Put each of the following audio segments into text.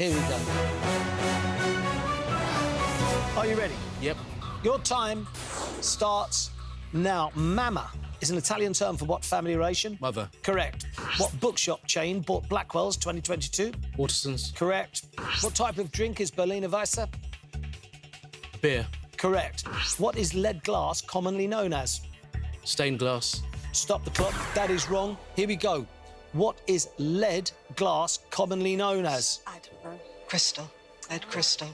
Here we go. Are you ready? Yep. Your time starts now. Mama is an Italian term for what family relation? Mother. Correct. What bookshop chain bought Blackwell's 2022? Waterson's. Correct. What type of drink is Berliner Weisse? Beer. Correct. What is lead glass commonly known as? Stained glass. Stop the clock. That is wrong. Here we go. What is lead glass commonly known as? I don't know. Crystal. Lead crystal.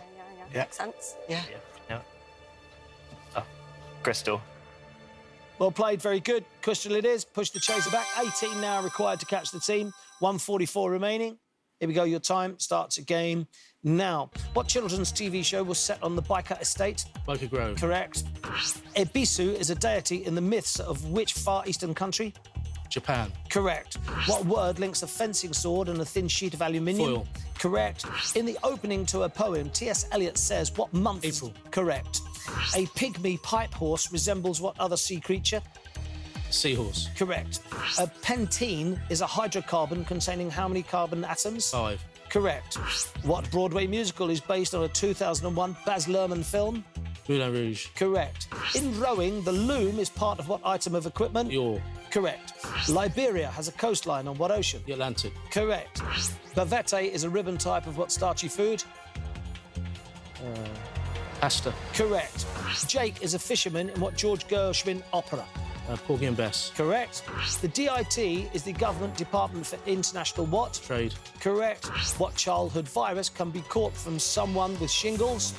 Yeah. Makes sense. Yeah. Yeah. Oh, crystal. Well played, very good. Crystal it is. Push the chaser back. 18 now required to catch the team. 1:44 remaining. Here we go, your time starts again now. What children's TV show was set on the Biker estate? Biker Grove. Correct. Ebisu is a deity in the myths of which Far Eastern country? Japan. Correct. What word links a fencing sword and a thin sheet of aluminium? Foil. Correct. In the opening to a poem, T.S. Eliot says what month? April. Correct. A pygmy pipe horse resembles what other sea creature? Seahorse. Correct. A pentene is a hydrocarbon containing how many carbon atoms? 5. Correct. What Broadway musical is based on a 2001 Baz Luhrmann film? Moulin Rouge. Correct. In rowing, the loom is part of what item of equipment? Yaw. Correct. Liberia has a coastline on what ocean? The Atlantic. Correct. Bavette is a ribbon type of what starchy food? Pasta. Correct. Jake is a fisherman in what George Gershwin opera? Porgy and Bess. Correct. The DIT is the Government Department for International what? Trade. Correct. What childhood virus can be caught from someone with shingles?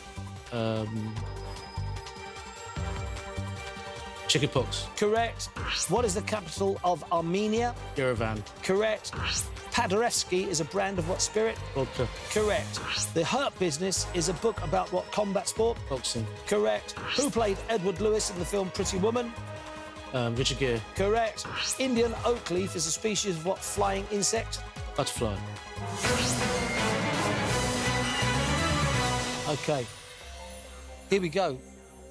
Chickenpox. Correct. What is the capital of Armenia? Yerevan. Correct. Paderewski is a brand of what spirit? Vodka. Correct. The Hurt Business is a book about what combat sport? Boxing. Correct. Who played Edward Lewis in the film Pretty Woman? Richard Gere. Correct. Indian oak leaf is a species of what flying insect? Butterfly. OK. Here we go.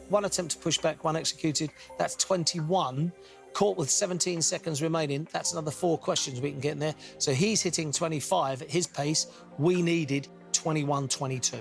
One attempt to push back, one executed. That's 21. Caught with 17 seconds remaining. That's another 4 questions we can get in there. So he's hitting 25 at his pace. We needed 21, 22.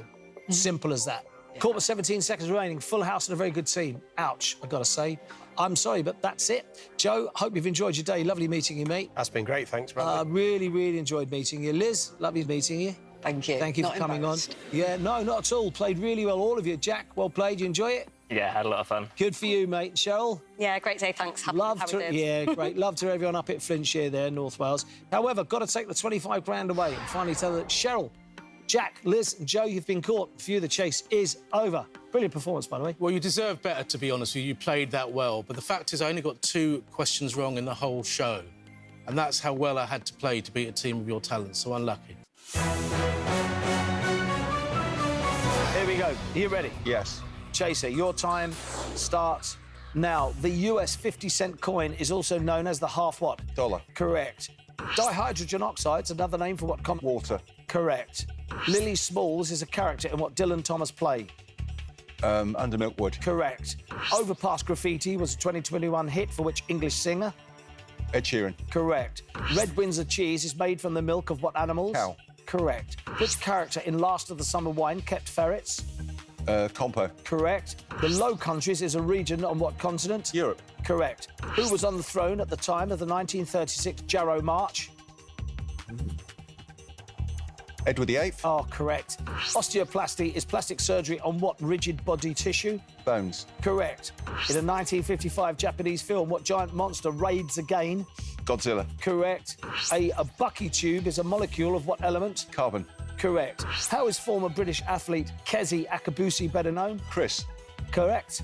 Simple as that. Caught with 17 seconds remaining. Full house and a very good team. Ouch, I've got to say. I'm sorry, but that's it. Joe, hope you've enjoyed your day. Lovely meeting you, mate. That's been great, thanks, brother. Really, really enjoyed meeting you. Liz, lovely meeting you. Thank you. Thank you Not for coming on. embarrassed. Yeah, no, not at all. Played really well, all of you. Jack, well played. You enjoy it? Yeah, had a lot of fun. Good for you, mate. Cheryl? Yeah, great day, thanks. Happy Love how we to, did. yeah, great. Love to everyone up at Flintshire there, North Wales. However, got to take the 25 grand away and finally tell that Cheryl, Jack, Liz and Joe, you've been caught. For you, the chase is over. Brilliant performance, by the way. Well, you deserve better, to be honest with you. You played that well. But the fact is, I only got 2 questions wrong in the whole show. And that's how well I had to play to beat a team of your talent. So unlucky. Here we go. Are you ready? Yes. Chaser, your time starts now. The US 50-cent coin is also known as the half what? Dollar. Correct. Dihydrogen oxide's another name for what common? Water. Correct. Lily Smalls is a character in what Dylan Thomas play? Under Milkwood. Correct. Overpass Graffiti was a 2021 hit for which English singer? Ed Sheeran. Correct. Red Windsor cheese is made from the milk of what animals? Cow. Correct. Which character in Last of the Summer Wine kept ferrets? Compo. Correct. The Low Countries is a region on what continent? Europe. Correct. Who was on the throne at the time of the 1936 Jarrow March? Edward VIII. Oh, correct. Osteoplasty is plastic surgery on what rigid body tissue? Bones. Correct. In a 1955 Japanese film, what giant monster raids again? Godzilla. Correct. A Bucky tube is a molecule of what element? Carbon. Correct. How is former British athlete Kezi Akabusi better known? Chris. Correct.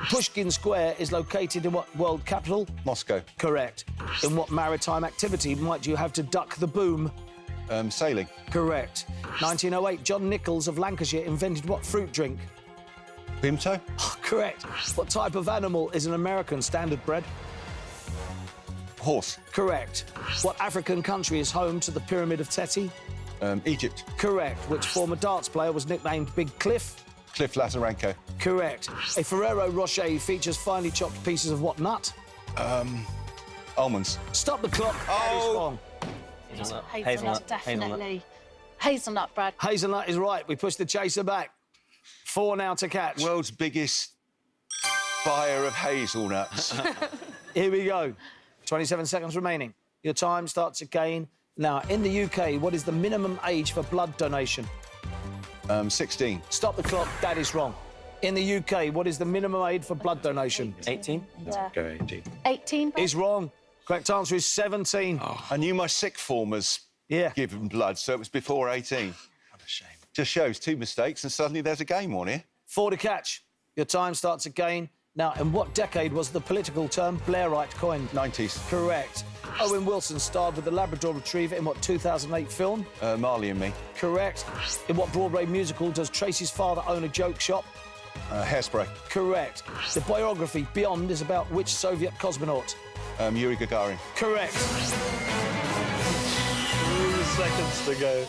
Pushkin Square is located in what world capital? Moscow. Correct. In what maritime activity might you have to duck the boom? Sailing. Correct. 1908, John Nichols of Lancashire invented what fruit drink? Vimto. Oh, correct. What type of animal is an American standard bred? Horse. Correct. What African country is home to the Pyramid of Teti? Egypt. Correct. Which former darts player was nicknamed Big Cliff? Cliff Lazarenko. Correct. A Ferrero Rocher features finely chopped pieces of what nut? Almonds. Stop the clock. That is wrong. Hazelnut, definitely. Hazelnut, Brad. Hazelnut is right. We push the chaser back. 4 now to catch. World's biggest buyer of hazelnuts. Here we go. 27 seconds remaining. Your time starts again. Now, in the UK, what is the minimum age for blood donation? 16. Stop the clock. That is wrong. In the UK, what is the minimum age for blood donation? 18? Yeah. Go 18. 18, Brad. Is wrong. Correct answer is 17. I knew my sick formers Yeah. given blood, so it was before 18. What a shame. Just shows 2 mistakes and suddenly there's a game on here. 4 to catch. Your time starts again. Now, in what decade was the political term Blairite coined? 90s. Correct. Owen Wilson starred with the Labrador Retriever in what 2008 film? Marley and Me. Correct. In what Broadway musical does Tracy's father own a joke shop? Hairspray. Correct. The biography Beyond is about which Soviet cosmonaut? Yuri Gagarin. Correct. 3 seconds to go.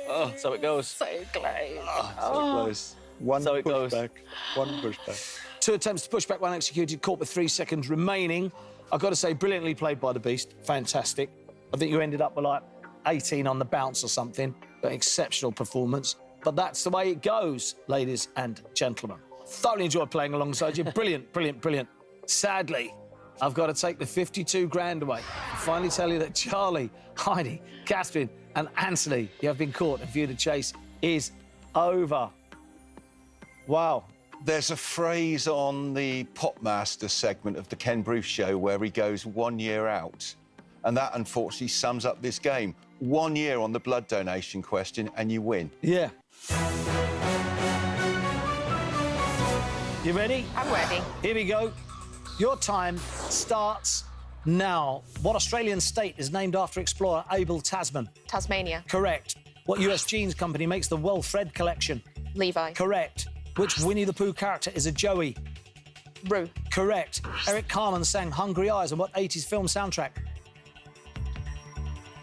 Oh, so it goes. So close. So close. One So it goes. pushback. One pushback. 2 attempts to push back, 1 executed, caught with 3 seconds remaining. I've got to say, brilliantly played by the Beast. Fantastic. I think you ended up with, like, 18 on the bounce or something. But exceptional performance. But that's the way it goes, ladies and gentlemen. Thoroughly enjoyed playing alongside you. Brilliant, brilliant, brilliant. Sadly, I've got to take the 52 grand away. And finally tell you that Charlie, Heidi, Catherine and Anthony, you have been caught, and View the Chase is over. Wow. There's a phrase on the Popmaster segment of the Ken Bruce show where he goes 1 year out. And that, unfortunately, sums up this game. 1 year on the blood donation question and you win. Yeah. You ready? I'm ready. Here we go. Your time starts now. What Australian state is named after explorer Abel Tasman? Tasmania. Correct. What US jeans company makes the well-fred collection? Levi. Correct. Which Winnie the Pooh character is a Joey? Rue. Correct. Eric Carmen sang Hungry Eyes on what 80s film soundtrack?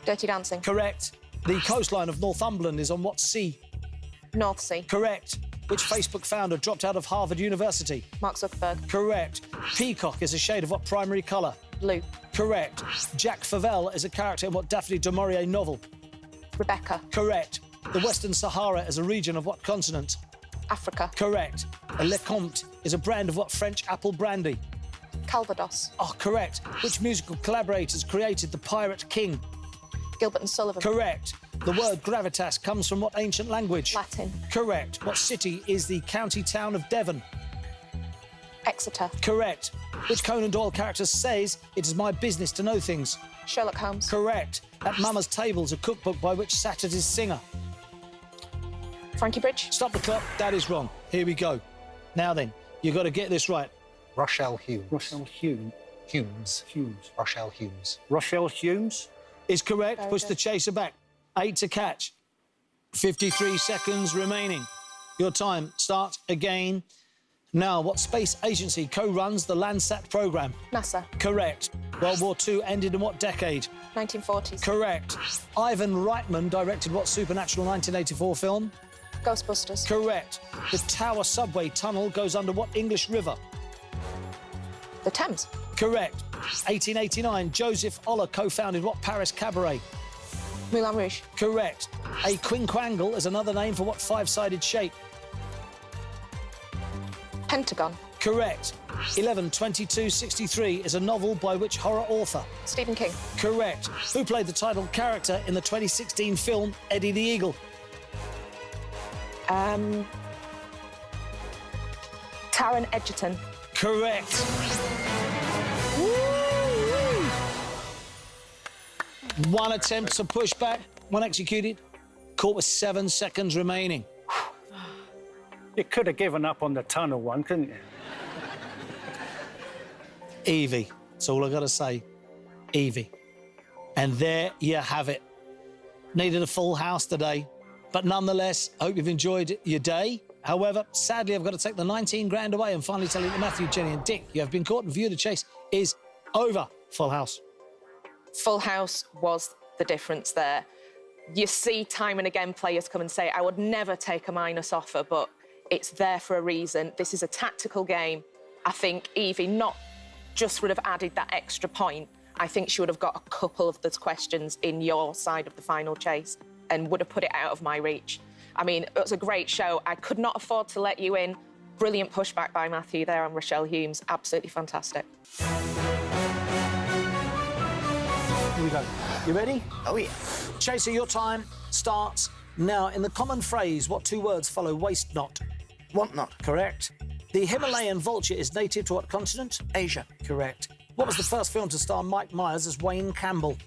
Dirty Dancing. Correct. The coastline of Northumberland is on what sea? North Sea. Correct. Which Facebook founder dropped out of Harvard University? Mark Zuckerberg. Correct. Peacock is a shade of what primary colour? Blue. Correct. Jack Favell is a character in what Daphne du Maurier novel? Rebecca. Correct. The Western Sahara is a region of what continent? Africa. Correct. A Lecomte is a brand of what French apple brandy? Calvados. Oh, correct. Which musical collaborators created The Pirate King? Gilbert and Sullivan. Correct. The word gravitas comes from what ancient language? Latin. Correct. What city is the county town of Devon? Exeter. Correct. Which Conan Doyle character says, "It is my business to know things"? Sherlock Holmes. Correct. At Mama's Table is a cookbook by which Saturday's singer? Frankie Bridge. Stop the clock. That is wrong. Here we go. Now then, you've got to get this right. Rochelle Humes. Rochelle Hume. Humes. Humes. Rochelle Humes. Rochelle Humes. Is correct. Very Push good. the chaser back. 8 to catch. 53 seconds remaining. Your time starts again. Now, what space agency co-runs the Landsat programme? NASA. Correct. World War II ended in what decade? 1940s. Correct. Ivan Reitman directed what supernatural 1984 film? Ghostbusters. Correct. The Tower subway tunnel goes under what English river? The Thames. Correct. 1889, Joseph Oller co-founded what Paris cabaret? Moulin Rouge. Correct. A quinquangle is another name for what five-sided shape? Pentagon. Correct. 11/22/63 is a novel by which horror author? Stephen King. Correct. Who played the title character in the 2016 film Eddie the Eagle? Taron Egerton. Correct. One attempt to push back, 1 executed. Caught with 7 seconds remaining. You could have given up on the tunnel one, couldn't you? Evie. That's all I got to say. Evie. And there you have it. Needed a full house today. But nonetheless, I hope you've enjoyed your day. However, sadly, I've got to take the 19 grand away and finally tell you that Matthew, Jenny and Dick, you have been caught, and View the Chase is over. Full house. Full house was the difference there. You see time and again players come and say, I would never take a minus offer, but it's there for a reason. This is a tactical game. I think Evie not just would have added that extra point. I think she would have got a couple of those questions in your side of the final chase and would have put it out of my reach. I mean, it was a great show. I could not afford to let you in. Brilliant pushback by Matthew there on Rochelle Humes. Absolutely fantastic. Here we go. You ready? Oh, yeah. Chaser, your time starts now. In the common phrase, what two words follow waste not? Want not. Correct. The Himalayan vulture is native to what continent? Asia. Correct. What was the first film to star Mike Myers as Wayne Campbell?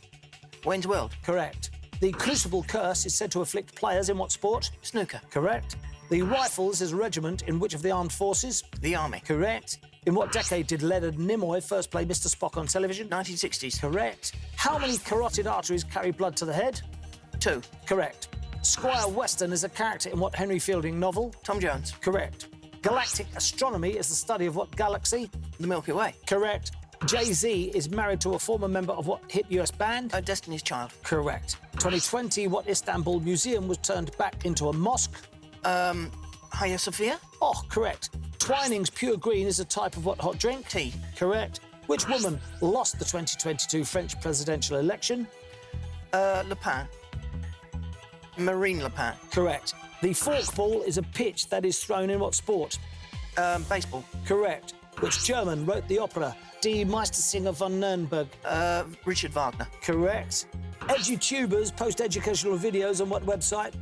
Wayne's World. Correct. The Crucible curse is said to afflict players in what sport? Snooker. Correct. The Rifles is a regiment in which of the armed forces? The Army. Correct. In what decade did Leonard Nimoy first play Mr. Spock on television? 1960s. Correct. How many carotid arteries carry blood to the head? 2. Correct. Squire Weston is a character in what Henry Fielding novel? Tom Jones. Correct. Galactic astronomy is the study of what galaxy? The Milky Way. Correct. Jay-Z is married to a former member of what hit US band? Destiny's Child. Correct. 2020, what Istanbul museum was turned back into a mosque? Hagia Sophia. Oh, correct. Twining's Pure Green is a type of what hot drink? Tea. Correct. Which woman lost the 2022 French presidential election? Le Pen. Marine Le Pen. Correct. The forkball is a pitch that is thrown in what sport? Baseball. Correct. Which German wrote the opera Die Meistersinger von Nürnberg? Richard Wagner. Correct. Edutubers post educational videos on what website?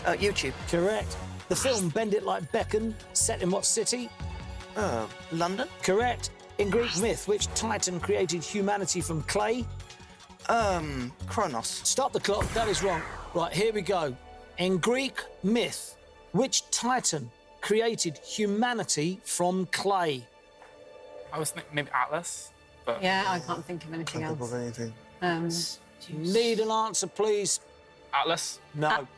YouTube. Correct. The film Bend It Like Beckham, set in what city? London. Correct. In Greek myth, which Titan created humanity from clay? Kronos. Stop the clock, that is wrong. Right, here we go. In Greek myth, which Titan created humanity from clay? I was thinking maybe Atlas, but... Yeah, I can't think of anything else. Need an answer, please. Atlas? No.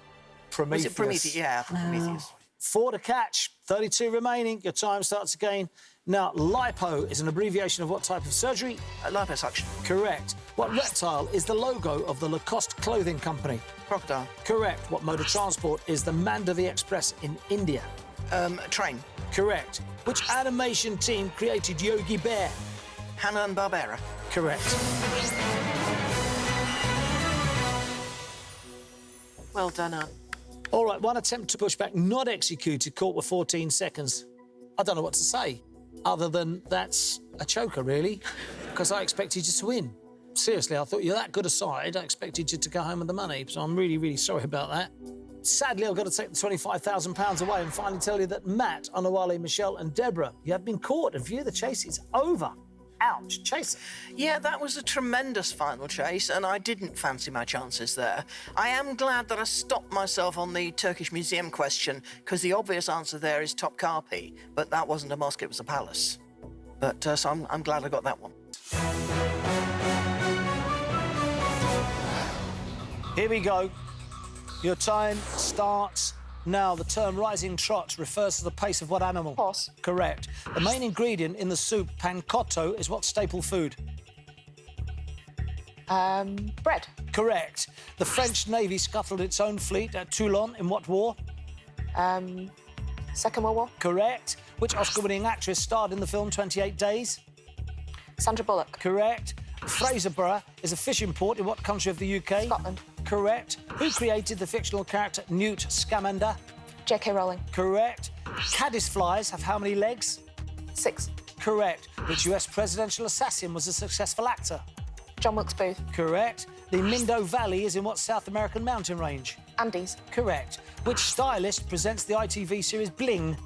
Prometheus. Was it Prometheus? Yeah, Prometheus. 4 to catch, 32 remaining. Your time starts again. Now, lipo is an abbreviation of what type of surgery? Liposuction. Correct. What reptile is the logo of the Lacoste clothing company? Crocodile. Correct. What mode of transport is the Mandavi Express in India? Train. Correct. Which animation team created Yogi Bear? Hanna-Barbera. Correct. Well done, Anne. All right, one attempt to push back, not executed, caught with 14 seconds. I don't know what to say, other than that's a choker, really, because I expected you to win. Seriously, I thought you're that good a side, I expected you to go home with the money, so I'm really, really sorry about that. Sadly, I've got to take the £25,000 away and finally tell you that Matt, Honourable, Michelle and Deborah, you have been caught and View the Chase is over. Ouch, Chaser. Yeah, that was a tremendous final chase, and I didn't fancy my chances there. I am glad that I stopped myself on the Turkish museum question, because the obvious answer there is Topkapi, but that wasn't a mosque, it was a palace. But, so I'm glad I got that one. Here we go. Your time starts now. The term rising trot refers to the pace of what animal? Horse. Correct. The main ingredient in the soup, pancotto, is what staple food? Bread. Correct. The French Navy scuttled its own fleet at Toulon in what war? Second World War. Correct. Which Oscar-winning actress starred in the film 28 Days? Sandra Bullock. Correct. Fraserburgh is a fishing port in what country of the UK? Scotland. Correct. Who created the fictional character Newt Scamander? J.K. Rowling. Correct. Caddisflies have how many legs? 6. Correct. Which US presidential assassin was a successful actor? John Wilkes Booth. Correct. The Mindo Valley is in what South American mountain range? Andes. Correct. Which stylist presents the ITV series Bling?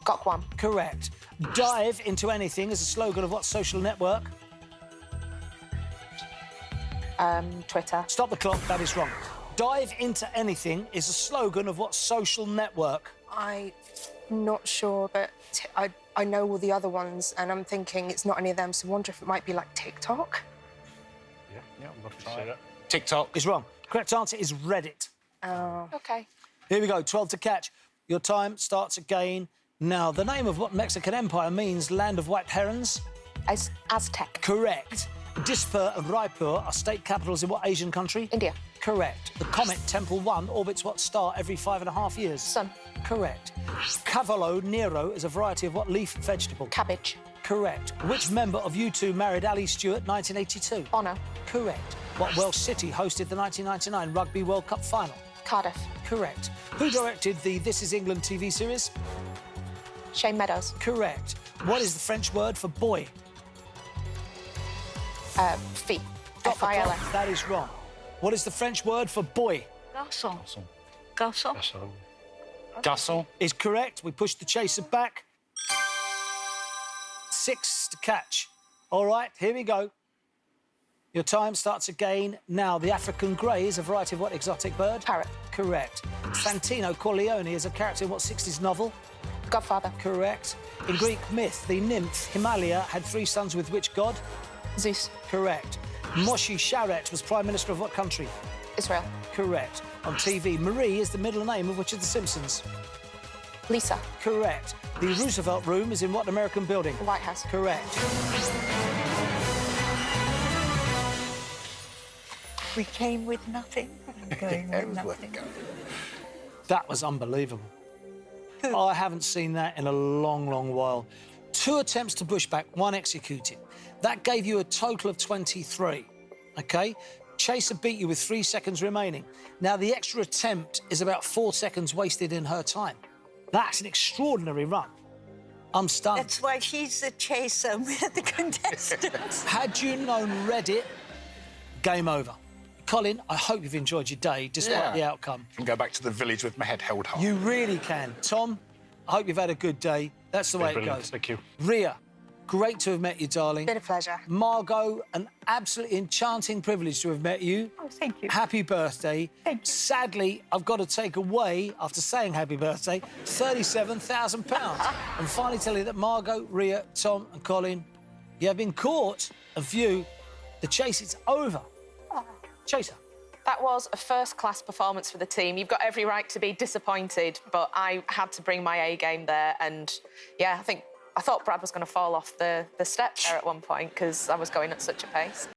Gok Wan. Correct. Dive into anything is a slogan of what social network? Twitter. Stop the clock, that is wrong. Dive into anything is a slogan of what social network? I'm not sure, but I know all the other ones, and I'm thinking it's not any of them, so I wonder if it might be like TikTok. Yeah, I'd love to see that. TikTok. Is wrong. Correct answer is Reddit. Oh. OK. Here we go, 12 to catch. Your time starts again. Now, the name of what Mexican empire means land of white herons? Aztec. Correct. Dispur and Raipur are state capitals in what Asian country? India. Correct. The comet Tempel 1 orbits what star every 5.5 years? Sun. Correct. Cavolo Nero is a variety of what leaf vegetable? Cabbage. Correct. Which member of U2 married Ali Stewart 1982? Bono. Correct. What Welsh city hosted the 1999 Rugby World Cup final? Cardiff. Correct. Who directed the This Is England TV series? Shane Meadows. Correct. What is the French word for boy? Fille. Stop the F-I-L-E. clock. That is wrong. What is the French word for boy? Garçon. Garçon. Garçon. Is correct. We push the chaser back. 6 to catch. All right, here we go. Your time starts again. Now, the African grey is a variety of what exotic bird? Parrot. Correct. Santino Corleone is a character in what 60s novel? Godfather. Correct. In Greek myth, the nymph Himalaya had 3 sons with which god? Zeus. Correct. Moshe Sharet was Prime Minister of what country? Israel. Correct. On TV, Marie is the middle name of which of the Simpsons? Lisa. Correct. The Roosevelt Room is in what American building? The White House. Correct. We came with nothing. I'm going with nothing. That was unbelievable. I haven't seen that in a long, long while. 2 attempts to push back, 1 executed. That gave you a total of 23, OK? Chaser beat you with 3 seconds remaining. Now, the extra attempt is about 4 seconds wasted in her time. That's an extraordinary run. I'm stunned. That's why she's the chaser, we're the contestants. Had you known Reddit, game over. Colin, I hope you've enjoyed your day, despite the outcome. I can go back to the village with my head held high. You really can. Tom, I hope you've had a good day. That's the way it goes. Thank you. Ria, great to have met you, darling. Been a pleasure. Margot, an absolutely enchanting privilege to have met you. Oh, thank you. Happy birthday. Thank you. Sadly, I've got to take away, after saying happy birthday, £37,000. And finally tell you that Margot, Ria, Tom and Colin, you have been caught. A few. The chase is over. Chaser. That was a first-class performance for the team. You've got every right to be disappointed, but I had to bring my A game there. And, yeah, I thought Brad was going to fall off the step there at one point because I was going at such a pace.